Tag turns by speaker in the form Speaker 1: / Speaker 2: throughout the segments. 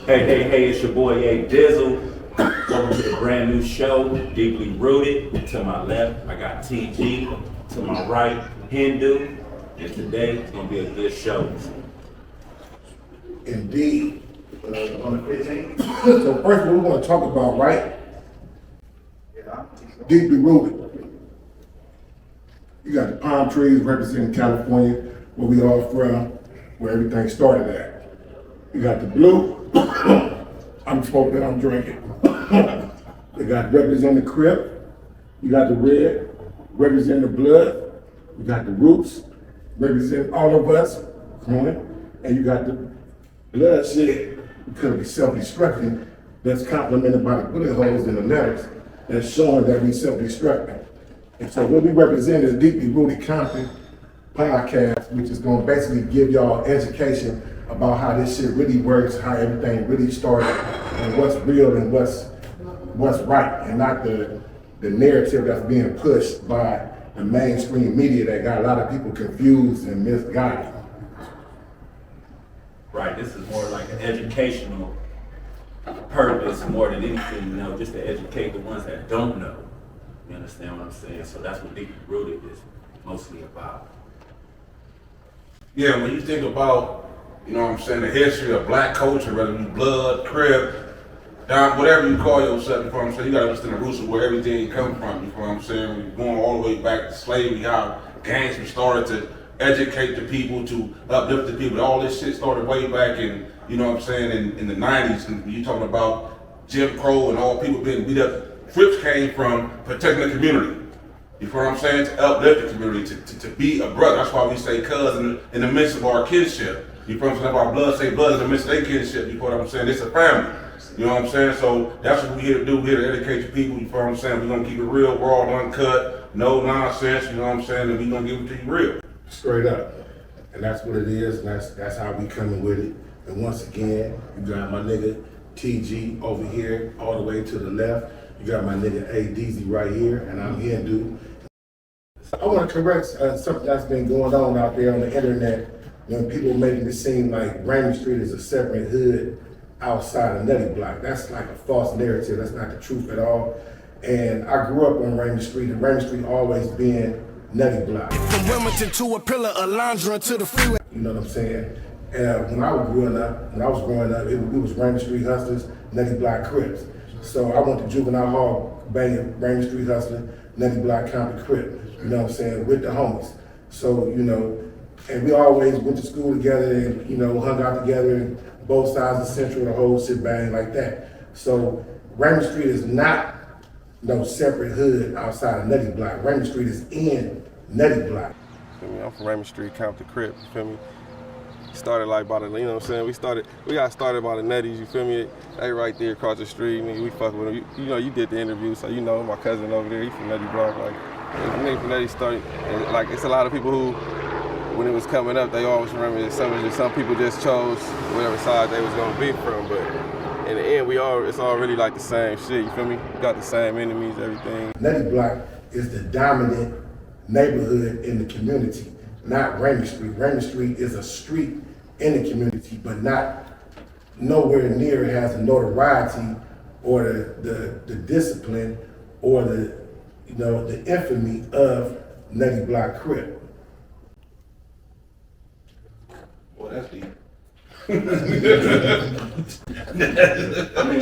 Speaker 1: Hey, it's your boy A Deez. Welcome to the brand new show, Deeply Rooted. To my left, I got TG. To my right, Hendu. And today, it's going to be a good show.
Speaker 2: Indeed. On the 15th. So first what we want to talk about, right? Deeply Rooted. You got the palm trees representing California, where we all from, where everything started at. You got the blue. I'm smoking, I'm drinking. They got representing the Crip. You got the red, representing the blood. You got the roots, representing all of us, and you got the bloodshed, because we self-destructing, that's complemented by the bullet holes in the letters, that's showing that we self-destructing. And so what we represent is Deeply Rooted Compton Podcast, which is going to basically give y'all education about how this shit really works, how everything really started, and what's real and what's right, and not the narrative that's being pushed by the mainstream media that got a lot of people confused and misguided.
Speaker 1: Right, this is more like an educational purpose more than anything, just to educate the ones that don't know. You understand what I'm saying? So that's what Deeply Rooted is mostly about.
Speaker 3: Yeah, when you think about, the history of black culture, whether it be blood, Crip, down, whatever you call yourself, you know what I'm saying? You gotta understand the roots of where everything come from, you know what I'm saying? When you're going all the way back to slavery, how gangs were started to educate the people, to uplift the people. All this shit started way back in, in the 90s. And you talking about Jim Crow and all people being beat up. Crips came from protecting the community. You know what I'm saying? To uplift the community, to be a brother. That's why we say cousin in the midst of our kinship. You know what I'm saying? Our blood say blood in the midst of their kinship. You know what I'm saying? It's a family. You know what I'm saying? So that's what we're here to do. We're here to educate the people. You know what I'm saying? We're going to keep it real, raw, uncut, no nonsense. You know what I'm saying? And we're going to give it to you real.
Speaker 2: Straight up. And that's what it is, and that's how we coming with it. And once again, you got my nigga TG over here, all the way to the left. You got my nigga A Deez right here, and I'm Hendu. I want to correct something that's been going on out there on the internet when people are making it seem like Raymond Street is a separate hood outside of Nutty Blocc. That's like a false narrative. That's not the truth at all. And I grew up on Raymond Street, and Raymond Street always been Nutty Blocc.
Speaker 4: From Wilmington to a pillar, Alondra to the freeway.
Speaker 2: You know what I'm saying? When I was growing up, it was Raymond Street Hustlers, Nutty Blocc Crips. So I went to juvenile hall, banging Raymond Street Hustler, Nutty Blocc Compton Crips. You know what I'm saying? With the homies. So, and we always went to school together and, hung out together and both sides of Central, the whole shit bang like that. So Raymond Street is not no separate hood outside of Nutty Blocc. Raymond Street is in Nutty Blocc.
Speaker 5: I'm from Raymond Street, Compton Crips, you feel me? Started like by the, we got started by the Nutties, you feel me? They right there across the street, nigga, we fuck with them. You did the interview, so my cousin over there, he from Nutty Blocc, nigga from Nutty started, and it's a lot of people who, when it was coming up, they always remember some people just chose whatever side they was gonna be from, but in the end, it's all really like the same shit, you feel me? We got the same enemies, everything.
Speaker 2: Nutty Blocc is the dominant neighborhood in the community, not Raymond Street. Raymond Street is a street in the community, but nowhere near it has the notoriety or the discipline or the infamy of Nutty Blocc Crip.
Speaker 3: Well, that's deep.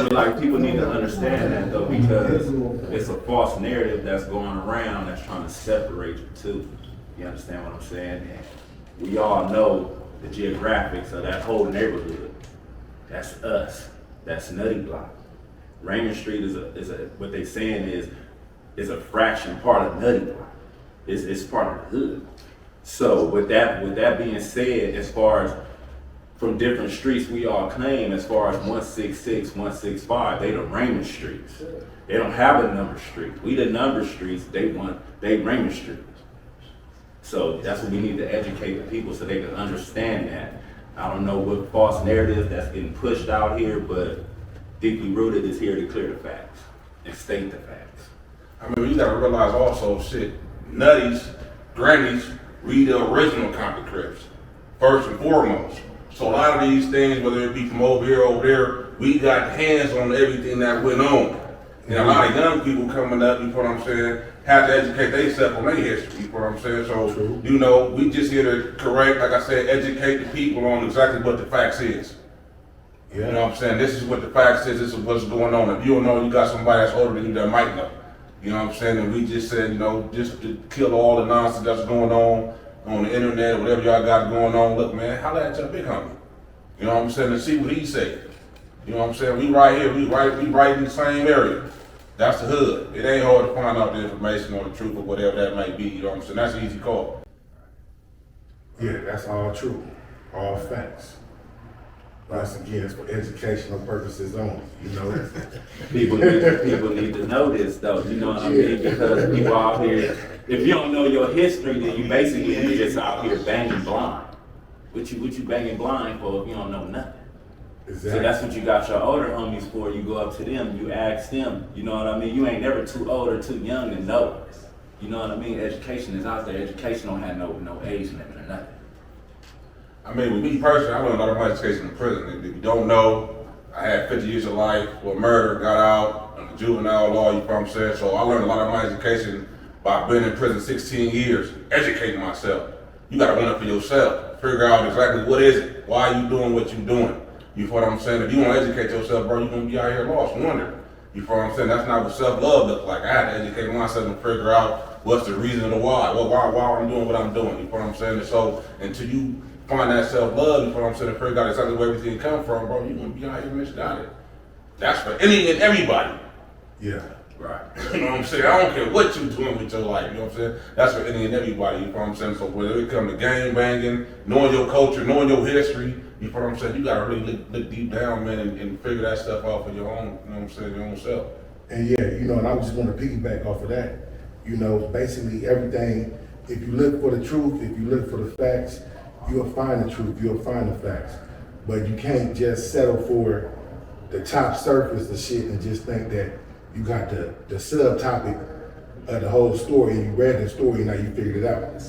Speaker 1: But people need to understand that though, because it's a false narrative that's going around that's trying to separate you too. You understand what I'm saying? And we all know the geographics of that whole neighborhood. That's us. That's Nutty Blocc. Raymond Street is what they saying is a fraction part of Nutty Blocc. It's part of the hood. So with that being said, as far as from different streets we all claim, as far as 166, 165, they the Raymond Streets. They don't have a number street. We the number streets, they Raymond Street. So that's what we need to educate the people so they can understand that. I don't know what false narrative that's getting pushed out here, but Deeply Rooted is here to clear the facts and state the facts.
Speaker 3: You gotta realize also, Nutties, Grannies, read the original Compton Crips, first and foremost. So a lot of these things, whether it be from over there, we got hands on everything that went on. And a lot of young people coming up, you know what I'm saying, have to educate themselves on their history, you know what I'm saying? So,
Speaker 2: True.
Speaker 3: you know, we just here to correct, like I said, educate the people on exactly what the facts is. You know what I'm saying? This is what the facts is, this is what's going on. If you don't know, you got somebody that's older than you that might know. You know what I'm saying? And we just said, you know, just to kill all the nonsense that's going on the internet, or whatever y'all got going on. Look, man, holla at your big homie. You know what I'm saying? And see what he say. You know what I'm saying? We right here, we right in the same area. That's the hood. It ain't hard to find out the information or the truth or whatever that may be. You know what I'm saying? That's an easy call.
Speaker 2: Yeah, that's all true. All facts. Once again, it's for educational purposes only, you know?
Speaker 1: People need to know this though, you know what I mean? Because people out here, if you don't know your history, then you basically you just out here banging blind. What you banging blind for if you don't know nothing?
Speaker 2: Exactly.
Speaker 1: So that's what you got your older homies for. You go up to them, you ask them, you know what I mean? You ain't never too old or too young to know. You know what I mean? Education is out there. Education don't have no age limit or nothing.
Speaker 3: I mean, with me personally, I learned a lot of my education in prison. If you don't know, I had 50 years of life for murder, got out, on the juvenile law, you know what I'm saying? So I learned a lot of my education by being in prison 16 years, educating myself. You gotta run it for yourself. Figure out exactly what is it, why are you doing what you're doing. You know what I'm saying? If you wanna educate yourself, bro, you're gonna be out here lost, wondering. You know what I'm saying? That's not what self-love looks like. I had to educate myself and figure out what's the reason and the why. Well, why I'm doing what I'm doing. You know what I'm saying? And so until you find that self-love, you know what I'm saying, and figure out exactly where everything come from, bro, you're gonna be out here misguided. That's for any and everybody.
Speaker 2: Yeah.
Speaker 1: Right.
Speaker 3: You know what I'm saying? I don't care what you're doing with your life, you know what I'm saying? That's for any and everybody, you know what I'm saying? So whether it come to gang banging, knowing your culture, knowing your history, you know what I'm saying? You gotta really look deep down, man, and figure that stuff out for your own, you know what I'm saying, your own self.
Speaker 2: And yeah, you know, and I just want to piggyback off of that. You know, basically everything, if you look for the truth, if you look for the facts, you'll find the truth, you'll find the facts. But you can't just settle for the top surface of shit and just think that you got the subtopic of the whole story and you read the story and now you figured it out.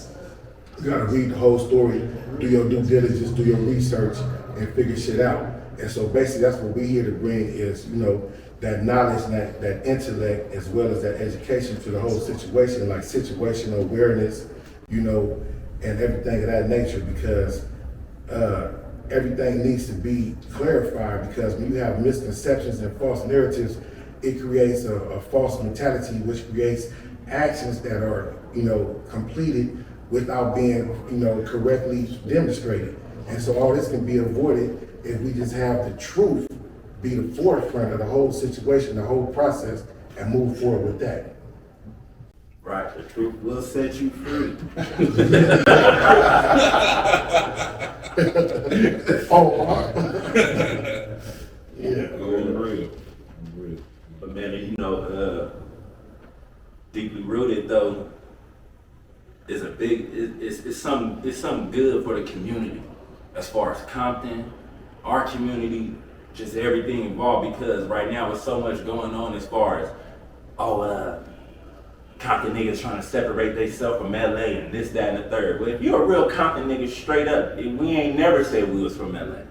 Speaker 2: You gotta read the whole story, do your due diligence, do your research, and figure shit out. And so basically that's what we're here to bring is, you know, that knowledge and that intellect as well as that education to the whole situation, like situational awareness, you know, and everything of that nature, because everything needs to be clarified, because when you have misconceptions and false narratives, it creates a false mentality, which creates actions that are, you know, completed without being, you know, correctly demonstrated. And so all this can be avoided if we just have the truth be the forefront of the whole situation, the whole process, and move forward with that.
Speaker 1: Right, the truth will set you free.
Speaker 2: Yeah.
Speaker 1: Real. But man, you know, deeply rooted though is a big. It's something good for the community, as far as Compton, our community, just everything involved. Because right now with so much going on as far as Compton niggas trying to separate themselves from LA and this, that, and the third. Well, if you're a real Compton nigga, straight up, we ain't never said we was from LA.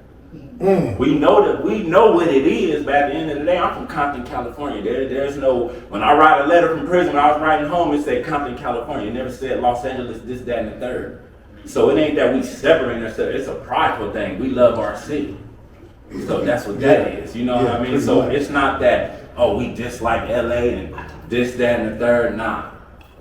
Speaker 1: We know what it is, but at the end of the day, I'm from Compton, California. There's no, when I write a letter from prison, when I was writing home, it said Compton, California. It never said Los Angeles, this, that, and the third. So it ain't that we separate ourselves, it's a prideful thing. We love our city. So that's what that is, you know what I mean? So it's not that, oh, we dislike LA and this, that, and the third. Nah,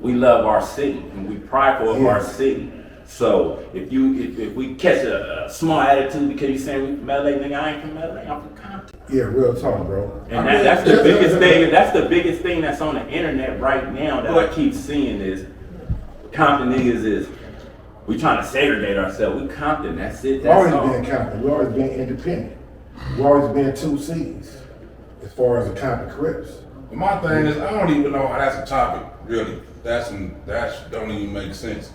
Speaker 1: we love our city and we prideful of our city. So if we catch a small attitude because you saying we from LA, nigga, I ain't from LA, I'm from Compton.
Speaker 2: Yeah, real talk, bro.
Speaker 1: And that's the biggest thing. That's the biggest thing that's on the internet right now that I keep seeing is Compton niggas is we trying to segregate ourselves. We Compton. That's it.
Speaker 2: We've always been Compton. We've always been independent. We've always been 2 C's as far as the Compton Crips.
Speaker 3: But my thing is, I don't even know how that's a topic, really. That don't even make sense.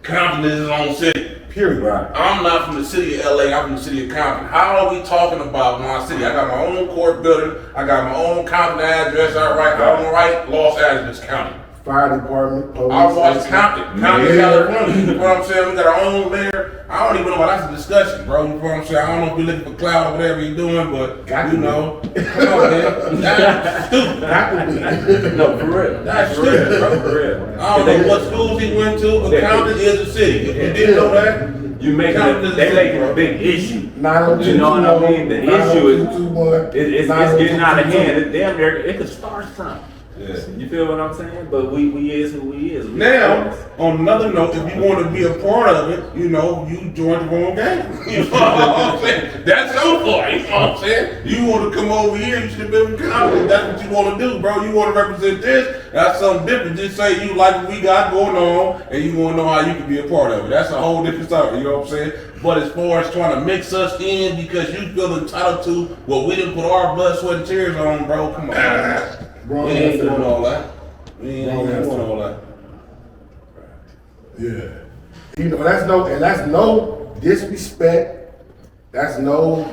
Speaker 3: Compton is his own city.
Speaker 2: Period.
Speaker 1: Right.
Speaker 3: I'm not from the city of LA, I'm from the city of Compton. How are we talking about my city? I got my own court building, I got my own Compton address, I don't write Los Angeles County.
Speaker 2: fire department, police.
Speaker 3: I watched Compton, California. You know what I'm saying? We got our own layer. I don't even know why that's a discussion, bro. You know what I'm saying? I don't know if you're looking for cloud or whatever you're doing, but you know, come on, man. That's stupid.
Speaker 1: No, for real.
Speaker 3: That's stupid, bro.
Speaker 1: For real.
Speaker 3: I don't know what schools he went to, but Compton is a city. If you didn't know that,
Speaker 1: You making it, they making a big issue.
Speaker 2: 902,
Speaker 1: You know what I mean? The issue is
Speaker 2: 90221,
Speaker 1: it's getting out of hand. It damn near it could start something.
Speaker 3: yeah.
Speaker 1: You feel what I'm saying? But we is who we is.
Speaker 3: Now, on another note, if you want to be a part of it, you know, you join the wrong game. You know what I'm saying? That's your fault. You know what I'm saying? You want to come over here, you should be in Compton. That's what you want to do, bro. You want to represent this, that's something different. Just say you like what we got going on, and you want to know how you can be a part of it. That's a whole different story, you know what I'm saying? But as far as trying to mix us in because you feel entitled to what we didn't put our blood, sweat, and tears on, bro, come on.
Speaker 2: Wrong
Speaker 3: We ain't
Speaker 2: answer.
Speaker 3: doing all that. We ain't doing all that.
Speaker 2: Yeah. You know, that's no disrespect. That's no,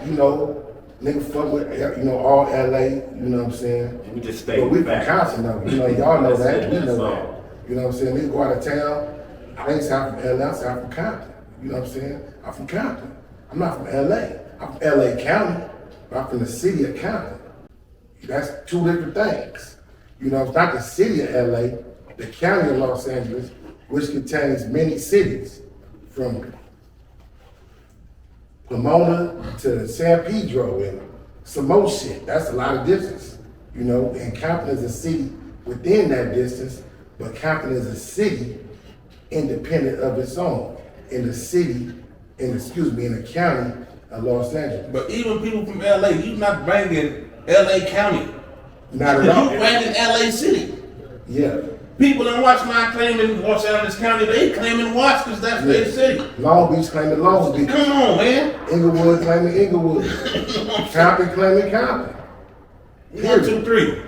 Speaker 2: nigga fuck with, all LA, you know what I'm saying?
Speaker 1: We just stay
Speaker 2: But we from
Speaker 1: back.
Speaker 2: Compton though, y'all know
Speaker 1: That's
Speaker 2: that,
Speaker 1: it,
Speaker 2: we know
Speaker 1: that's
Speaker 2: that.
Speaker 1: all.
Speaker 2: You know what I'm saying? Nigga go out of town, I ain't from LA, I'm from Compton. You know what I'm saying? I'm from Compton. I'm not from LA. I'm from LA County, but I'm from the city of Compton. That's two different things. You know, it's not the city of LA, the county of Los Angeles, which contains many cities, from Pomona to San Pedro and some more shit. That's a lot of distance, and Compton is a city within that distance, but Compton is a city independent of its own in the county of Los Angeles.
Speaker 3: But even people from LA, you not banging LA County.
Speaker 2: Not
Speaker 3: You
Speaker 2: at all.
Speaker 3: banging LA City.
Speaker 2: Yeah.
Speaker 3: People in Watts not claiming Los Angeles County, they claiming Watts because that's their city.
Speaker 2: Long Beach claiming Long Beach.
Speaker 3: Come on, man.
Speaker 2: Inglewood claiming Inglewood. Compton claiming Compton.
Speaker 3: 1, 2, 3.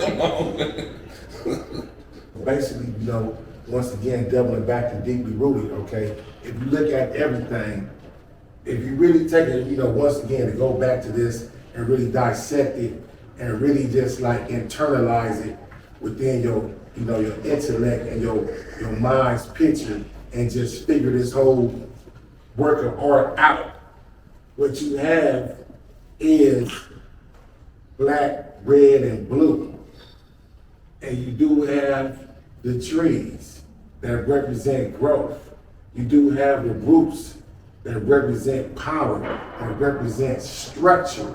Speaker 3: Come on, man.
Speaker 2: Basically, once again, doubling back to deeply rooted, okay? If you look at everything, if you really take it, once again, to go back to this and really dissect it and really just like internalize it within your, your intellect and your mind's picture and just figure this whole work of art out. What you have is black, red, and blue. And you do have the trees that represent growth. You do have the roots that represent power, that represent structure,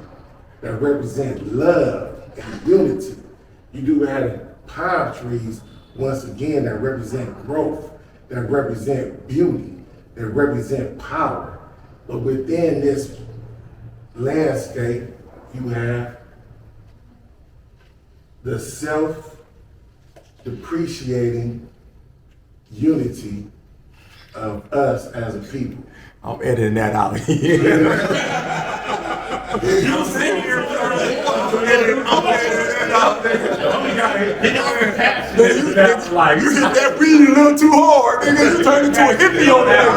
Speaker 2: that represent love and unity. You do have palm trees, once again, that represent growth, that represent beauty, that represent power. But within this landscape, you have the self-depreciating unity of us as a people.
Speaker 6: I'm editing that out.
Speaker 1: You sitting here,
Speaker 6: You hit that beat a little too hard, nigga. You turned into a hippie on that.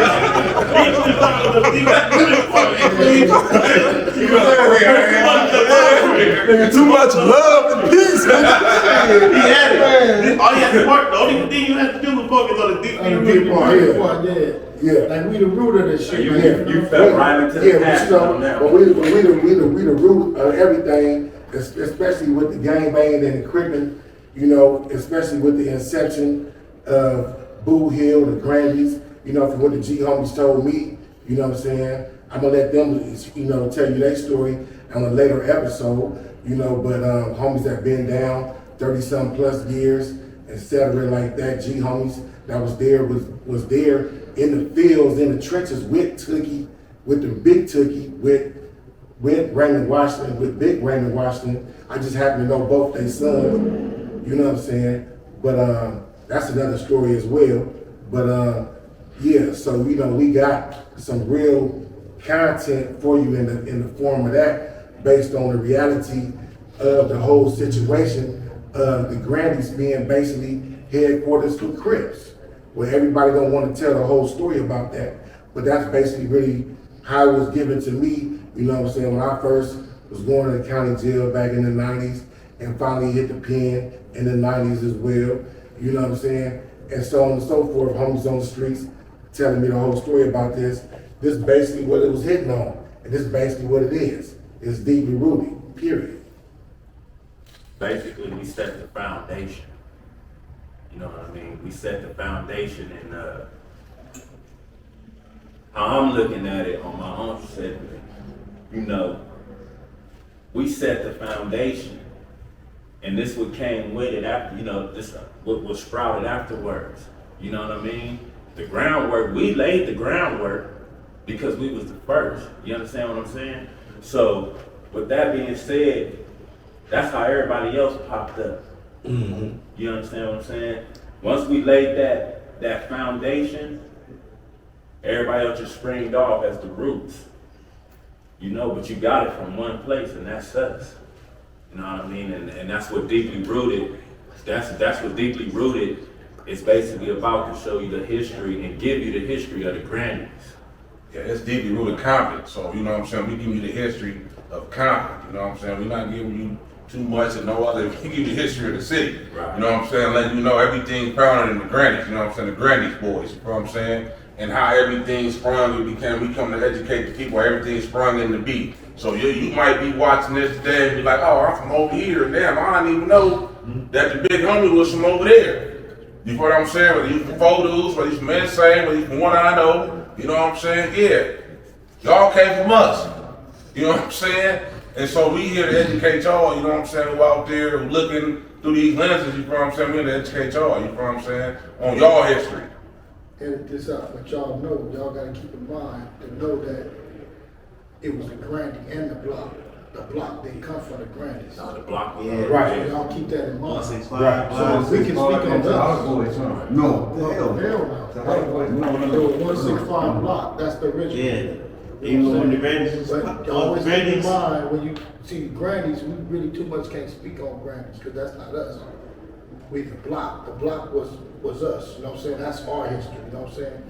Speaker 6: Nigga, too much love and peace, nigga.
Speaker 7: He had it. All you had to work, the only thing you had to do was focus on the deep
Speaker 2: Yeah.
Speaker 8: Like we the root of this shit.
Speaker 1: You fell right into the past on that
Speaker 2: but
Speaker 1: one.
Speaker 2: we the root of everything, especially with the gang banging and the cripping, especially with the inception of Boo Hill, the Grandies, from what the G homies told me, you know what I'm saying? I'm gonna let them, tell you their story on a later episode, but homies that been down 30-some plus years, etc. like that, G homies that was there in the fields, in the trenches with Tookie, with the big Tookie, with Raymond Washington, with big Raymond Washington. I just happen to know both their sons, you know what I'm saying? But that's another story as well. But so we got some real content for you in the form of that, based on the reality of the whole situation of the Grandies being basically headquarters for Crips. Well, everybody don't want to tell the whole story about that, but that's basically really how it was given to me, when I first was going to the county jail back in the 90s, and finally hit the pen in the 90s as well. You know what I'm saying? And so on and so forth, homies on the streets telling me the whole story about this. This is basically what it was hitting on. And this is basically what it is. It's deeply rooted, period.
Speaker 1: Basically, we set the foundation. You know what I mean? We set the foundation, and how I'm looking at it on my own segment, you know, we set the foundation, and this what came with it after, you know, this what was sprouted afterwards. You know what I mean? The groundwork, we laid the groundwork because we was the first. You understand what I'm saying? So, with that being said, that's how everybody else popped up.
Speaker 7: Mm-hmm.
Speaker 1: You understand what I'm saying? Once we laid that foundation, everybody else just springed off as the roots. You know, but you got it from one place, and that's us. You know what I mean? And that's what deeply rooted, that's what deeply rooted is basically about, to show you the history and give you the history of the grannies.
Speaker 3: Yeah, it's deeply rooted Compton. So, you know what I'm saying? We give you the history of Compton. You know what I'm saying? We're not giving you too much and no other. We give you the history of the city.
Speaker 1: Right.
Speaker 3: You know what I'm saying? Letting you know everything founded in the grannies. You know what I'm saying? The grannies boys. You know what I'm saying? And how everything sprung. We come to educate the people. Everything sprung into be. So you might be watching this today and be like, oh, I'm from over here. Damn, I didn't even know that the big homie was from over there. You know what I'm saying? Whether you from Photos, whether you from Insane, whether you from One I Know. You know what I'm saying? Yeah. Y'all came from us. You know what I'm saying? And so we here to educate y'all, you know what I'm saying, who out there who looking through these lenses, you know what I'm saying? We're here to educate y'all, you know what I'm saying, on y'all history.
Speaker 8: Edit this out, but y'all know, y'all gotta keep in mind to know that it was the Grandy and the block. The block didn't come from the Grandies.
Speaker 1: The block,
Speaker 7: Yeah.
Speaker 2: Right.
Speaker 8: So y'all keep that in mind.
Speaker 7: 165.
Speaker 2: Right.
Speaker 8: So we can speak on us.
Speaker 2: No.
Speaker 8: Hell no. There was 165 block, that's the original.
Speaker 7: Yeah. Even when the grannies,
Speaker 8: But always keep in mind, when you see grannies, we really too much can't speak on grannies, because that's not us. We the block was us, you know what I'm saying? That's our history, you know what I'm saying?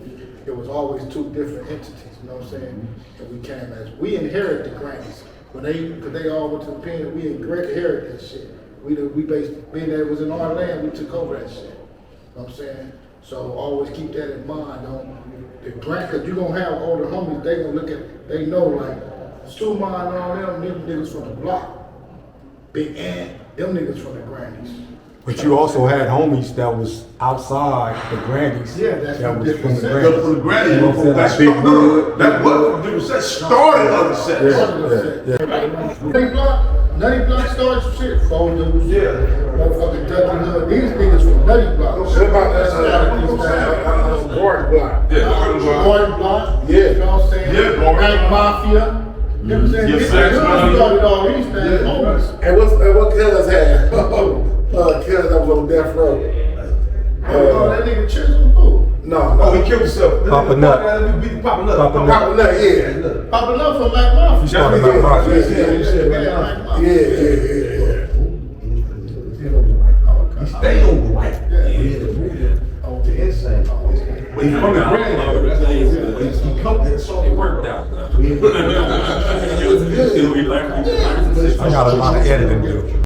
Speaker 8: It was always two different entities, you know what I'm saying? And we came as, we inherited the grannies. Cause they all went to the pen, we inherited that shit. We basically, being that it was in our land, we took over that shit, you know what I'm saying? So always keep that in mind, cause you gonna have older homies, they gonna look at, they know like, Suman and all them niggas from the block. Big Ant, them niggas from the grannies.
Speaker 6: But you also had homies that was outside the grannies.
Speaker 8: Yeah, that's
Speaker 6: that
Speaker 8: from
Speaker 6: was
Speaker 8: different
Speaker 6: from the
Speaker 8: sectors.
Speaker 6: grannies.
Speaker 7: From the grannies,
Speaker 6: You know what I'm saying? Like Big Wood.
Speaker 7: that was from different sets, started other sets.
Speaker 8: Nutty Blocc started some shit. Folders,
Speaker 7: Yeah.
Speaker 8: motherfucking Dutty Hood. These niggas from Nutty Blocc.
Speaker 2: What about that Gordon block?
Speaker 8: Gordon Blocc.
Speaker 2: Yeah.
Speaker 8: You know what I'm saying?
Speaker 7: Yeah, Gordon.
Speaker 8: Black Mafia. You know what I'm saying?
Speaker 7: Yeah,
Speaker 8: This
Speaker 7: Sex
Speaker 8: nigga
Speaker 7: Money.
Speaker 8: started all these things. Homies.
Speaker 2: And what Cuz had? Cuz that was on death row.
Speaker 8: Oh, that nigga Chisholm, who?
Speaker 2: No.
Speaker 7: Oh, he killed himself.
Speaker 6: Papa Nut.
Speaker 7: Papa Nut.
Speaker 6: Papa Nut.
Speaker 2: Papa Nut, yeah.
Speaker 8: Popping up from Black Mafia.
Speaker 6: You started Black Mafia.
Speaker 8: Black Mafia.
Speaker 2: Yeah.
Speaker 7: Stay over white.
Speaker 8: Okay.
Speaker 7: Insane. When he from the grannies, he come and saw
Speaker 1: It worked out, though. We learned.
Speaker 6: I got a lot of editing to do.